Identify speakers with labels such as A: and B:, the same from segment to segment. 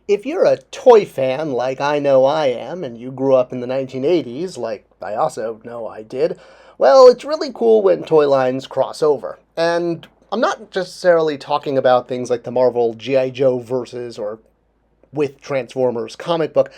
A: If you're a toy fan like I know I am, and you grew up in the 1980s, like I also know I did, well, it's really cool when toy lines cross over. And I'm not necessarily talking about things like the Marvel G.I. Joe versus or with Transformers comic book.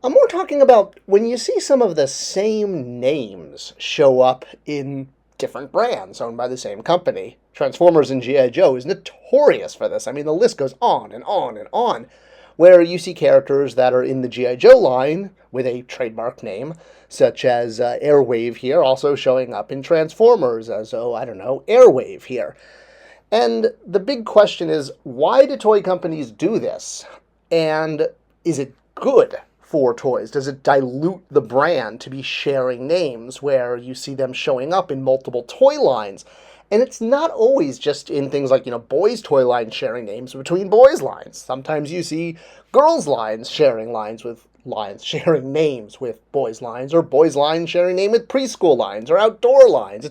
A: I'm more talking about when you see some of the same names show up in different brands owned by the same company. Transformers and G.I. Joe is notorious for this. I mean, the list goes on and on and on, where you see characters that are in the G.I. Joe line with a trademark name, such as Airwave here, also showing up in Transformers as, oh, I don't know, Airwave here. And the big question is, why do toy companies do this? And is it good for toys? Does it dilute the brand to be sharing names where you see them showing up in multiple toy lines? And it's not always just in things like, boys' toy lines sharing names between boys' lines. Sometimes you see girls' lines sharing sharing names with boys' lines, or boys' lines sharing name with preschool lines or outdoor lines.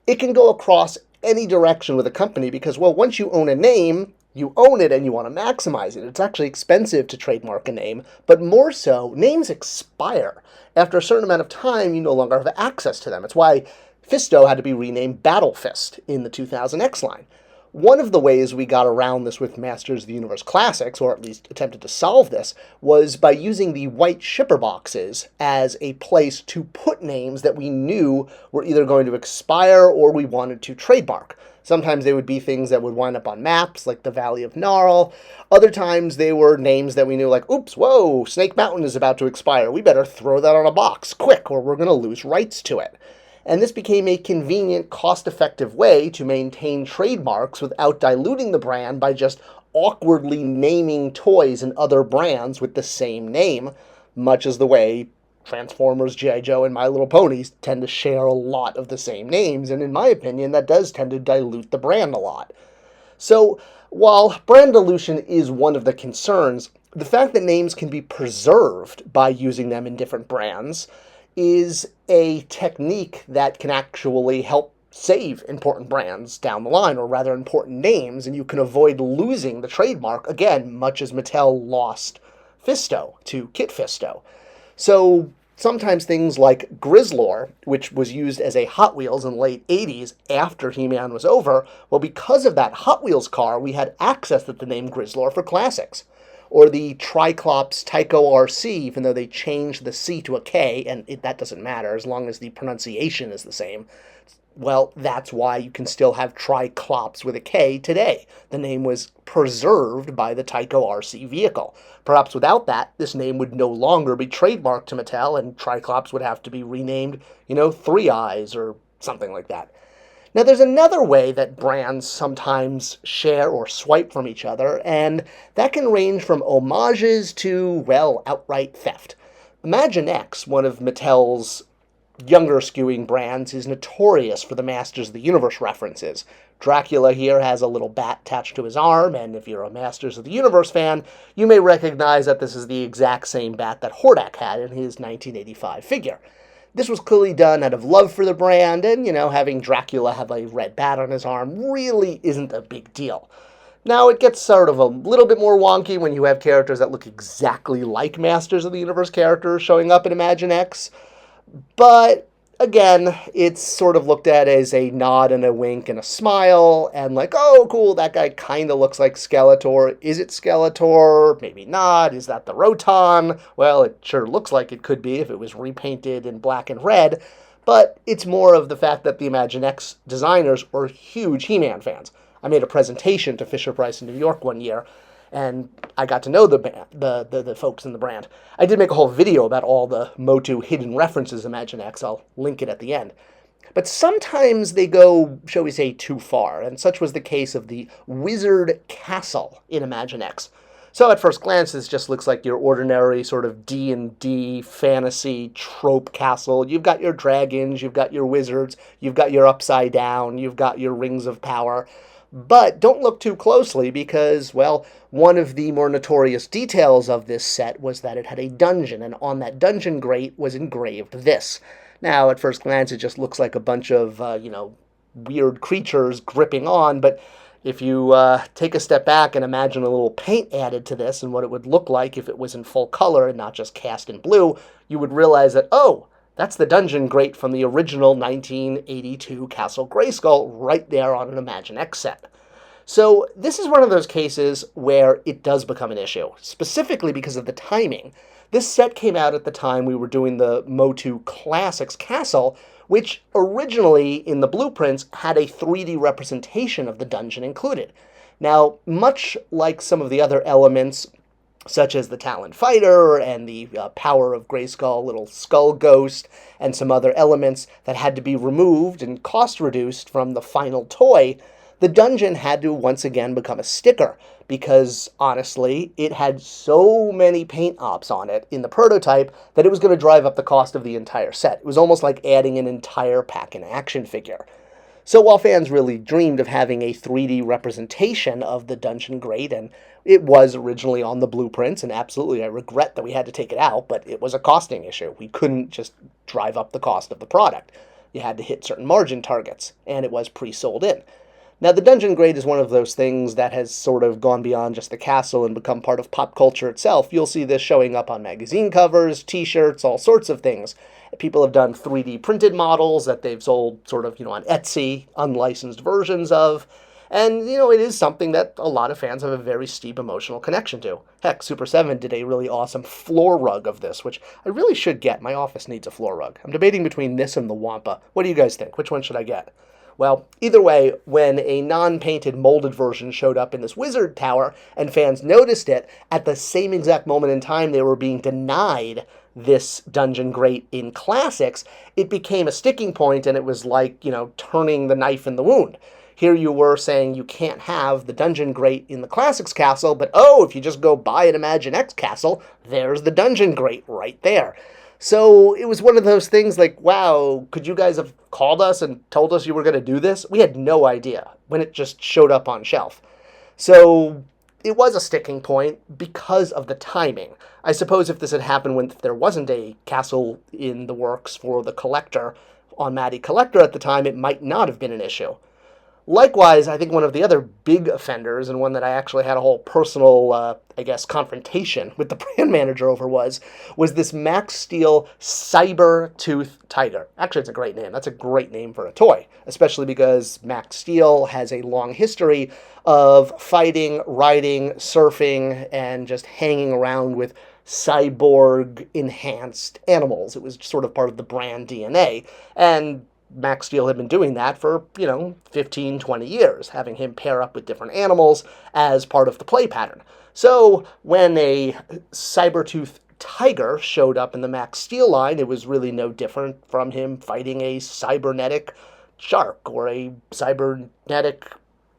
A: It can go across any direction with a company because, well, once you own a name, you own it and you want to maximize it. It's actually expensive to trademark a name, but more so, names expire. After a certain amount of time, you no longer have access to them. It's why Fisto had to be renamed Battle Fist in the 2000X line. One of the ways we got around this with Masters of the Universe Classics, or at least attempted to solve this, was by using the white shipper boxes as a place to put names that we knew were either going to expire or we wanted to trademark. Sometimes they would be things that would wind up on maps, like the Valley of Gnarl. Other times they were names that we knew, like, oops, whoa, Snake Mountain is about to expire. We better throw that on a box, quick, or we're going to lose rights to it. And this became a convenient, cost-effective way to maintain trademarks without diluting the brand by just awkwardly naming toys and other brands with the same name, much as the way Transformers, G.I. Joe, and My Little Ponies tend to share a lot of the same names, and in my opinion, that does tend to dilute the brand a lot. So, while brand dilution is one of the concerns, the fact that names can be preserved by using them in different brands is a technique that can actually help save important brands down the line, or rather important names, and you can avoid losing the trademark, again, much as Mattel lost Fisto to Kit Fisto. So sometimes things like Grizzlor, which was used as a Hot Wheels in the late 80s after He-Man was over, well, because of that Hot Wheels car, we had access to the name Grizzlor for classics. Or the Triclops Tycho RC, even though they changed the C to a K, and that doesn't matter as long as the pronunciation is the same. Well, that's why you can still have Triclops with a K today. The name was preserved by the Tycho RC vehicle. Perhaps without that, this name would no longer be trademarked to Mattel, and Triclops would have to be renamed, Three Eyes or something like that. Now, there's another way that brands sometimes share or swipe from each other, and that can range from homages to, well, outright theft. Imaginext, one of Mattel's younger skewing brands, is notorious for the Masters of the Universe references. Dracula here has a little bat attached to his arm, and if you're a Masters of the Universe fan, you may recognize that this is the exact same bat that Hordak had in his 1985 figure. This was clearly done out of love for the brand, and, having Dracula have a red bat on his arm really isn't a big deal. Now, it gets sort of a little bit more wonky when you have characters that look exactly like Masters of the Universe characters showing up in Imaginext, but again, it's sort of looked at as a nod and a wink and a smile, and like, oh, cool, that guy kind of looks like Skeletor. Is it Skeletor? Maybe not. Is that the Roton? Well, it sure looks like it could be if it was repainted in black and red, but it's more of the fact that the Imaginext designers were huge He-Man fans. I made a presentation to Fisher-Price in New York one year, and I got to know the folks in the brand. I did make a whole video about all the Motu hidden references in Imaginext. I'll link it at the end. But sometimes they go, shall we say, too far, and such was the case of the Wizard Castle in Imaginext. So at first glance, this just looks like your ordinary sort of D&D fantasy trope castle. You've got your dragons, you've got your wizards, you've got your upside down, you've got your rings of power. But don't look too closely because, well, one of the more notorious details of this set was that it had a dungeon, and on that dungeon grate was engraved this. Now, at first glance, it just looks like a bunch of, weird creatures gripping on, but If you take a step back and imagine a little paint added to this and what it would look like if it was in full color and not just cast in blue, you would realize that, oh, that's the dungeon grate from the original 1982 Castle Grayskull right there on an Imaginext set. So this is one of those cases where it does become an issue, specifically because of the timing. This set came out at the time we were doing the Motu Classics Castle, which originally in the blueprints had a 3D representation of the dungeon included. Now, much like some of the other elements, such as the Talon Fighter and the Power of Grayskull little skull ghost and some other elements that had to be removed and cost reduced from the final toy, the dungeon had to once again become a sticker because, honestly, it had so many paint ops on it in the prototype that it was going to drive up the cost of the entire set. It was almost like adding an entire pack-in-action figure. So while fans really dreamed of having a 3D representation of the dungeon grate, and it was originally on the blueprints, and absolutely I regret that we had to take it out, but it was a costing issue. We couldn't just drive up the cost of the product. You had to hit certain margin targets, and it was pre-sold in. Now, the dungeon grate is one of those things that has sort of gone beyond just the castle and become part of pop culture itself. You'll see this showing up on magazine covers, t-shirts, all sorts of things. People have done 3D printed models that they've sold sort of, on Etsy, unlicensed versions of. And, it is something that a lot of fans have a very steep emotional connection to. Heck, Super 7 did a really awesome floor rug of this, which I really should get. My office needs a floor rug. I'm debating between this and the Wampa. What do you guys think? Which one should I get? Well, either way, when a non-painted molded version showed up in this wizard tower and fans noticed it, at the same exact moment in time they were being denied this dungeon grate in Classics, it became a sticking point, and it was like, turning the knife in the wound. Here you were saying you can't have the dungeon grate in the Classics castle, but if you just go buy an Imaginext castle, there's the dungeon grate right there. So it was one of those things like, wow, could you guys have called us and told us you were going to do this? We had no idea when it just showed up on shelf. So it was a sticking point because of the timing. I suppose if this had happened when there wasn't a castle in the works for the collector on Matty Collector at the time, it might not have been an issue. Likewise, I think one of the other big offenders, and one that I actually had a whole personal, confrontation with the brand manager over was this Max Steel Saber-Tooth Tiger. Actually, it's a great name. That's a great name for a toy, especially because Max Steel has a long history of fighting, riding, surfing, and just hanging around with cyborg-enhanced animals. It was sort of part of the brand DNA, and Max Steel had been doing that for, 15, 20 years, having him pair up with different animals as part of the play pattern. So when a Saber-Tooth Tiger showed up in the Max Steel line, it was really no different from him fighting a cybernetic shark or a cybernetic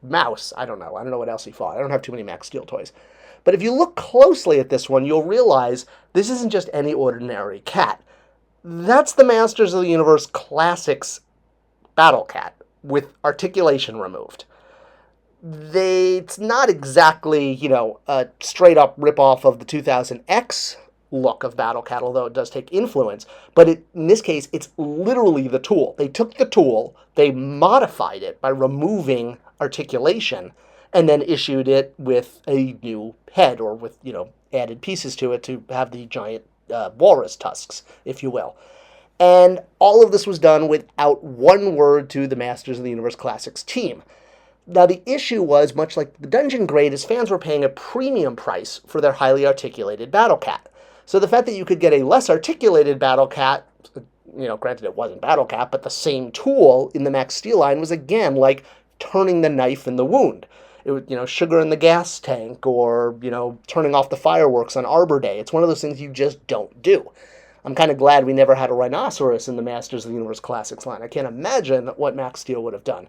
A: mouse. I don't know what else he fought. I don't have too many Max Steel toys. But if you look closely at this one, you'll realize this isn't just any ordinary cat. That's the Masters of the Universe Classics Battle Cat with articulation removed. It's not exactly, a straight-up rip-off of the 2000X look of Battle Cat, although it does take influence. But in this case, it's literally the tool. They took the tool, they modified it by removing articulation, and then issued it with a new head, or with, added pieces to it to have the giant walrus tusks, if you will. And all of this was done without one word to the Masters of the Universe Classics team. Now, the issue was, much like the Dungeon Grade, is fans were paying a premium price for their highly articulated Battle Cat. So the fact that you could get a less articulated Battle Cat, granted it wasn't Battle Cat, but the same tool in the Max Steel line was again like turning the knife in the wound. It was, sugar in the gas tank, or, turning off the fireworks on Arbor Day. It's one of those things you just don't do. I'm kind of glad we never had a rhinoceros in the Masters of the Universe Classics line. I can't imagine what Max Steel would have done.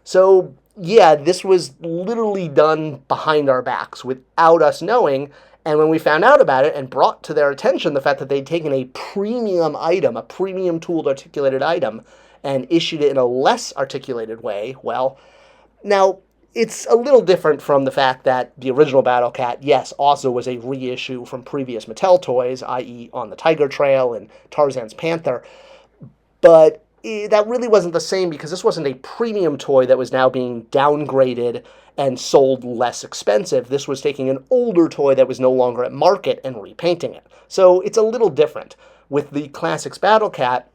A: So, yeah, this was literally done behind our backs without us knowing, and when we found out about it and brought to their attention the fact that they'd taken a premium item, a premium tooled articulated item, and issued it in a less articulated way, well, now, it's a little different from the fact that the original Battle Cat, yes, also was a reissue from previous Mattel toys, i.e. On the Tiger Trail and Tarzan's Panther, but that really wasn't the same because this wasn't a premium toy that was now being downgraded and sold less expensive. This was taking an older toy that was no longer at market and repainting it. So it's a little different. With the Classics Battle Cat,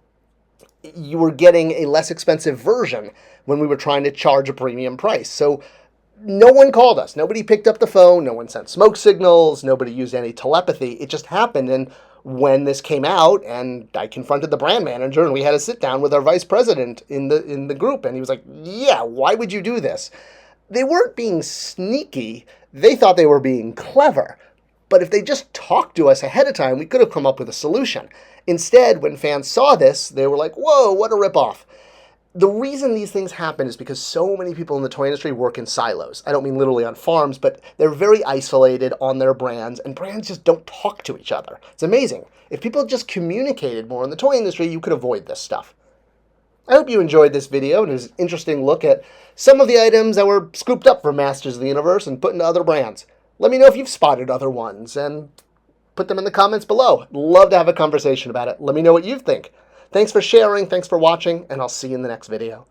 A: you were getting a less expensive version when we were trying to charge a premium price. So no one called us. Nobody picked up the phone. No one sent smoke signals. Nobody used any telepathy. It just happened. And when this came out, and I confronted the brand manager, and we had a sit down with our vice president in the group, and he was like, "Yeah, why would you do this?" They weren't being sneaky. They thought they were being clever. But if they just talked to us ahead of time, we could have come up with a solution. Instead, when fans saw this, they were like, "Whoa, what a ripoff." The reason these things happen is because so many people in the toy industry work in silos. I don't mean literally on farms, but they're very isolated on their brands, and brands just don't talk to each other. It's amazing. If people just communicated more in the toy industry, you could avoid this stuff. I hope you enjoyed this video, and it was an interesting look at some of the items that were scooped up from Masters of the Universe and put into other brands. Let me know if you've spotted other ones, and put them in the comments below. I'd love to have a conversation about it. Let me know what you think. Thanks for sharing, thanks for watching, and I'll see you in the next video.